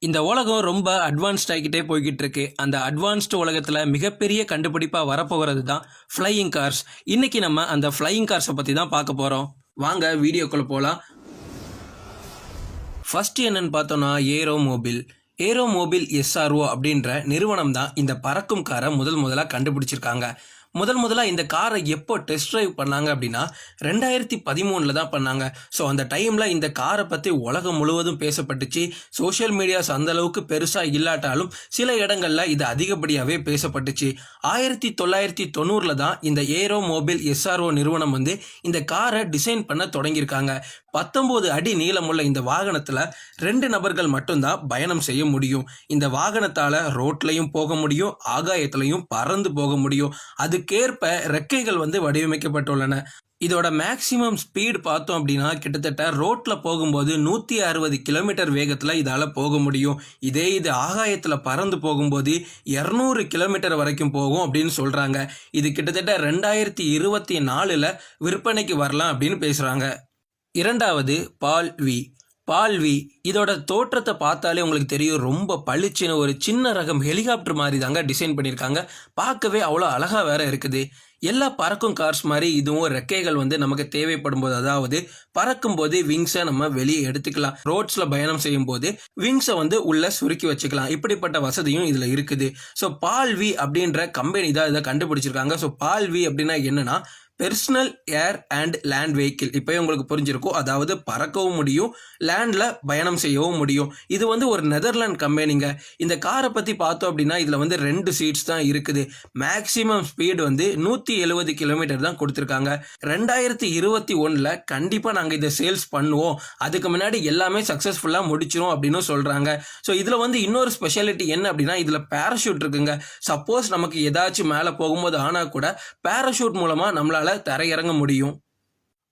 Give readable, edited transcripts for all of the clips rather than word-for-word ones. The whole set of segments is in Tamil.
இந்த உலகம் ரொம்ப அட்வான்ஸ்ட் ஆகிக்கிட்டே போய்கிட்டு இருக்கு. அந்த அட்வான்ஸ்டு உலகத்தில் மிகப்பெரிய கண்டுபிடிப்பாக வரப்போகிறது தான் ஃப்ளையிங் கார்ஸ். இன்னைக்கு நம்ம அந்த ஃப்ளையிங் கார்ஸை பற்றி தான் பார்க்க போகிறோம். வாங்க வீடியோக்குள்ளே போகலாம். ஃபர்ஸ்ட் என்னன்னு பார்த்தோன்னா ஏரோமோபில். ஏரோமோபில் எஸ்ஆர்ஓ அப்படின்ற நிறுவனம் தான் இந்த பறக்கும் காரை முதலாக கண்டுபிடிச்சிருக்காங்க. முதலாக இந்த காரை எப்போ டெஸ்ட் ட்ரைவ் பண்ணாங்க அப்படின்னா 2013 தான் பண்ணாங்க. ஸோ அந்த டைமில் இந்த காரை பற்றி உலகம் முழுவதும் பேசப்பட்டுச்சு. சோஷியல் மீடியாஸ் அந்த அளவுக்கு பெருசாக இல்லாட்டாலும் சில இடங்களில் இது அதிகப்படியாகவே பேசப்பட்டுச்சு. 1990 தான் இந்த ஏரோமோபில் எஸ்ஆர்ஓ நிறுவனம் இந்த காரை டிசைன் பண்ண தொடங்கியிருக்காங்க. 19 அடி நீளமுள்ள இந்த வாகனத்தில் 2 நபர்கள் மட்டும்தான் பயணம் செய்ய முடியும். இந்த வாகனத்தால் ரோட்லையும் போக முடியும், ஆகாயத்திலையும் பறந்து போக முடியும். அதுக்கேற்ப ரெக்கைகள் வடிவமைக்கப்பட்டுள்ளன. இதோட மேக்சிமம் ஸ்பீட் பார்த்தோம் அப்படின்னா கிட்டத்தட்ட ரோட்டில் போகும்போது 160 கிலோமீட்டர் வேகத்தில் இதால் போக முடியும். இது ஆகாயத்தில் பறந்து போகும்போது 200 கிலோமீட்டர் வரைக்கும் போகும் அப்படின்னு சொல்கிறாங்க. இது கிட்டத்தட்ட 2024 விற்பனைக்கு வரலாம் அப்படின்னு பேசுகிறாங்க. இரண்டாவது பால்வி. இதோட தோற்றத்தை பார்த்தாலே உங்களுக்கு தெரியும், ரொம்ப பளிச்சுன்னு ஒரு சின்ன ரகம் ஹெலிகாப்டர் மாதிரி தாங்க டிசைன் பண்ணியிருக்காங்க. பார்க்கவே அவ்வளோ அழகாக வேற இருக்குது. எல்லா பறக்கும் கார்ஸ் மாதிரி இதுவும் ரெக்கைகள் நமக்கு தேவைப்படும் போது, அதாவது பறக்கும் போது விங்ஸை நம்ம வெளியே எடுத்துக்கலாம். ரோட்ஸில் பயணம் செய்யும் போது விங்ஸை உள்ள சுருக்கி வச்சுக்கலாம். இப்படிப்பட்ட வசதியும் இதில் இருக்குது. ஸோ பால்வி அப்படின்ற கம்பெனி தான் இதை கண்டுபிடிச்சிருக்காங்க. ஸோ பால்வி அப்படின்னா என்னன்னா personal air and land vehicle. இப்போயே உங்களுக்கு புரிஞ்சிருக்கும், அதாவது பறக்கவும் முடியும், லேண்டில் பயணம் செய்யவும் முடியும். இது ஒரு நெதர்லாண்ட் கம்பெனிங்க. இந்த காரை பற்றி பார்த்தோம் அப்படின்னா இதில் 2 சீட்ஸ் தான் இருக்குது. மேக்ஸிமம் ஸ்பீடு 170 கிலோமீட்டர் தான் கொடுத்துருக்காங்க. 2021 கண்டிப்பாக நாங்கள் இதை சேல்ஸ் பண்ணுவோம், அதுக்கு முன்னாடி எல்லாமே சக்ஸஸ்ஃபுல்லாக முடிச்சிரும் அப்படின்னு சொல்கிறாங்க. ஸோ இதில் இன்னொரு ஸ்பெஷாலிட்டி என்ன அப்படின்னா இதில் பேராஷூட் இருக்குங்க. சப்போஸ் நமக்கு ஏதாச்சும் மேலே போகும்போது ஆனால் கூட பேராஷூட் மூலமாக நம்மளால் தரையிறங்க முடியும்.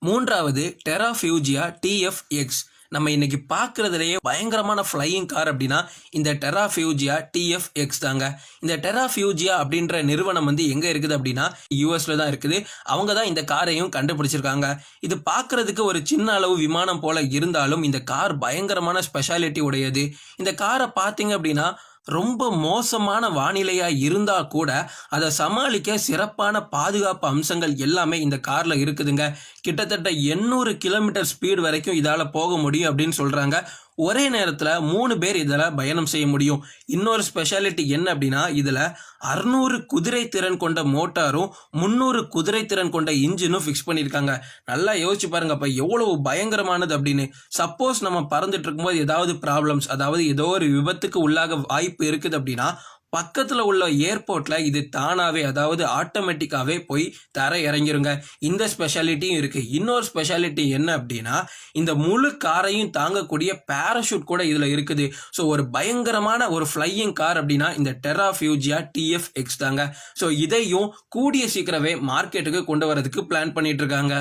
மூன்றாவது டெராஃபியூஜியா TFX. நம்ம இன்னைக்கு பார்க்கறதுலேயே பயங்கரமான ஃப்ளையிங் கார் அப்படின்னா இந்த டெராஃபியூஜியா TFX தாங்க. இந்த டெராஃபியூஜியா அப்படின்ற நிறுவனம் எங்கே இருக்குது அப்படின்னா யூஎஸ்ல தான் இருக்குது. அவங்க தான் இந்த காரையும் கண்டுபிடிச்சிருக்காங்க. இது பார்க்கறதுக்கு ஒரு சின்ன அளவு விமானம் போல இருந்தாலும் இந்த கார் பயங்கரமான ஸ்பெஷாலிட்டி உடையது. இந்த காரை பார்த்தீங்க அப்படின்னா ரொம்ப மோசமான வானிலையாக இருந்தால் கூட அதை சமாளிக்க சிறப்பான பாதுகாப்பு அம்சங்கள் எல்லாமே இந்த காரில் இருக்குதுங்க. கிட்டத்தட்ட 800 கிலோமீட்டர் ஸ்பீடு வரைக்கும் இதால் போக முடியும் அப்படின்னு சொல்கிறாங்க. ஒரே நேரத்தில் 3 பேர் இதில் பயணம் செய்ய முடியும். இன்னொரு ஸ்பெஷாலிட்டி என்ன அப்படின்னா இதில் 600 குதிரை திறன் கொண்ட மோட்டாரும் 300 குதிரை திறன் கொண்ட இன்ஜினும் ஃபிக்ஸ் பண்ணியிருக்காங்க. நல்லா யோசிச்சு பாருங்க அப்போ எவ்வளவு பயங்கரமானது அப்படின்னு. சப்போஸ் நம்ம பறந்துட்டு இருக்கும்போது ஏதாவது ப்ராப்ளம்ஸ், அதாவது ஏதோ ஒரு விபத்துக்கு உள்ளாக வாய்ப்பு இருக்குது அப்படின்னா பக்கத்தில் உள்ள ஏர்போர்ட்டில் இது தானாகவே, அதாவது ஆட்டோமேட்டிக்காகவே போய் தர இறங்கிருங்க. இந்த ஸ்பெஷாலிட்டியும் இருக்குது. இன்னொரு ஸ்பெஷாலிட்டி என்ன அப்படின்னா இந்த முழு காரையும் தாங்கக்கூடிய பேராஷூட் கூட இதில் இருக்குது. ஸோ ஒரு பயங்கரமான ஒரு ஃப்ளையிங் கார் அப்படின்னா இந்த டெராஃபியூஜியா TFX தாங்க. ஸோ இதையும் கூடிய சீக்கிரமே மார்க்கெட்டுக்கு கொண்டு வரதுக்கு பிளான் பண்ணிட்டு இருக்காங்க.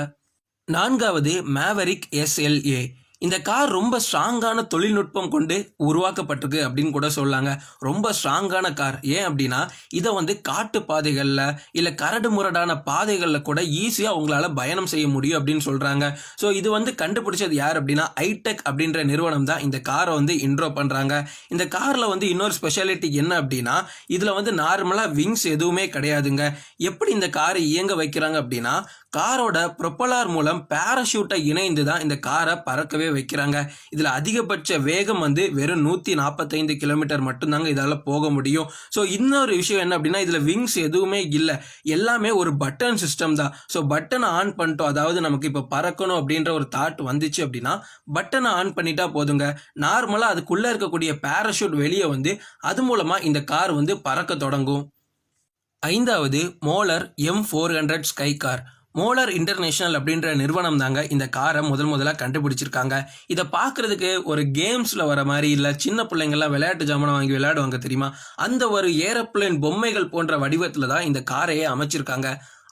நான்காவது மேவரிக் SLA. இந்த கார் ரொம்ப ஸ்ட்ராங்கான தொழில்நுட்பம் கொண்டு உருவாக்கப்பட்டிருக்கு அப்படின்னு கூட சொல்லாங்க. ரொம்ப ஸ்ட்ராங்கான கார். ஏன் அப்படின்னா இதை காட்டு பாதைகளில் இல்லை கரடு முரடான பாதைகளில் கூட ஈஸியாக உங்களால் பயணம் செய்ய முடியும் அப்படின்னு சொல்கிறாங்க. ஸோ இது கண்டுபிடிச்சது யார் அப்படின்னா ஐடெக் அப்படின்ற நிறுவனம் தான் இந்த காரை இன்ட்ரோ பண்ணுறாங்க. இந்த காரில் இன்னொரு ஸ்பெஷாலிட்டி என்ன அப்படின்னா இதில் நார்மலாக விங்ஸ் எதுவுமே கிடையாதுங்க. எப்படி இந்த காரை இயங்க வைக்கிறாங்க அப்படின்னா காரோட ப்ரொப்பலர் மூலம் பேராஷூட்டை இணைந்து தான் இந்த காரை பறக்கவே வைக்கிறாங்க. இதில் அதிகபட்ச வேகம் வெறும் 145 கிலோமீட்டர் மட்டும்தாங்க இதால் போக முடியும். ஸோ இன்னொரு விஷயம் என்ன அப்படின்னா இதில் விங்ஸ் எதுவுமே இல்லை, எல்லாமே ஒரு பட்டன் சிஸ்டம் தான். ஸோ பட்டனை ஆன் பண்ணிட்டோம், அதாவது நமக்கு இப்போ பறக்கணும் அப்படின்ற ஒரு தாட் வந்துச்சு அப்படின்னா பட்டனை ஆன் பண்ணிட்டா போதுங்க. நார்மலாக அதுக்குள்ளே இருக்கக்கூடிய பேராஷூட் வெளியே அது மூலமாக இந்த கார் பறக்க தொடங்கும். ஐந்தாவது molar M400 sky car. Molar international அப்படின்ற நிறுவனம் தாங்க இந்த காரை முதலாக கண்டுபிடிச்சிருக்காங்க. இதை பார்க்கறதுக்கு ஒரு கேம்ஸில் வர மாதிரி, இல்லை சின்ன பிள்ளைங்கள்லாம் விளையாட்டு ஜாமான் வாங்கி விளையாடுவாங்க தெரியுமா, அந்த ஒரு ஏரோப்ளேன் பொம்மைகள் போன்ற வடிவத்தில் தான் இந்த காரையே அமைச்சிருக்காங்க.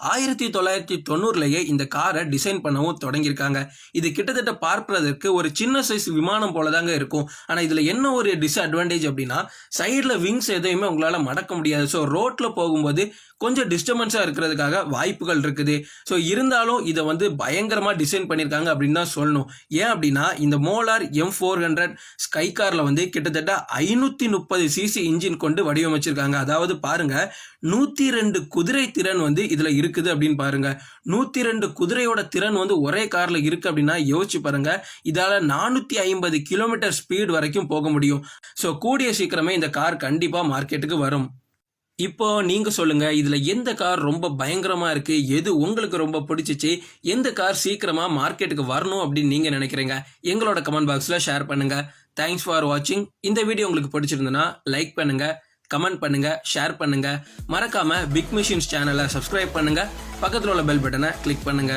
1990லயே இந்த காரை டிசைன் பண்ணவும் தொடங்கியிருக்காங்க. இது கிட்டத்தட்ட பார்ப்பதற்கு ஒரு சின்ன சைஸ் விமானம் போல தாங்க இருக்கும். ஆனா இதுல என்ன ஒரு டிஸ்அட்வான்டேஜ் அப்படின்னா, சைடுல விங்ஸ் எதையுமே உங்களால மடக்க முடியாது. ஸோ ரோட்ல போகும்போது கொஞ்சம் டிஸ்டர்பன்ஸா இருக்கிறதுக்காக வாய்ப்புகள் இருக்குது. ஸோ இருந்தாலும் இதை வந்து பயங்கரமா டிசைன் பண்ணியிருக்காங்க அப்படின்னு தான் சொல்லணும். ஏன் அப்படின்னா இந்த மோலார் M400 ஸ்கை கார்ல வந்து கிட்டத்தட்ட 530 சிசி இன்ஜின் கொண்டு வடிவமைச்சிருக்காங்க. அதாவது பாருங்க, 102 குதிரை திறன் வந்து இதுல இருக்குது அப்படின்னு பாருங்க. 102 குதிரையோட திறன் வந்து ஒரே கார்ல இருக்கு அப்படின்னா யோசிச்சு பாருங்க. இதால 450 கிலோமீட்டர் ஸ்பீட் வரைக்கும் போக முடியும். ஸோ கூடிய சீக்கிரமே இந்த கார் கண்டிப்பா மார்க்கெட்டுக்கு வரும். இப்போ நீங்க சொல்லுங்க, இதுல எந்த கார் ரொம்ப பயங்கரமா இருக்கு, எது உங்களுக்கு ரொம்ப பிடிச்சிச்சு, எந்த கார் சீக்கிரமா மார்க்கெட்டுக்கு வரணும் அப்படின்னு நீங்க நினைக்கிறீங்க? எங்களோட கமெண்ட் பாக்ஸ்ல ஷேர் பண்ணுங்க. தேங்க்ஸ் ஃபார் வாட்சிங். இந்த வீடியோ உங்களுக்கு பிடிச்சிருந்ததுன்னா லைக் பண்ணுங்க, கமெண்ட் பண்ணுங்க, ஷேர் பண்ணுங்க. மறக்காம பிக் மிஷின்ஸ் சேனலை சப்ஸ்கிரைப் பண்ணுங்க. பக்கத்துல உள்ள பெல் பட்டனை கிளிக் பண்ணுங்க.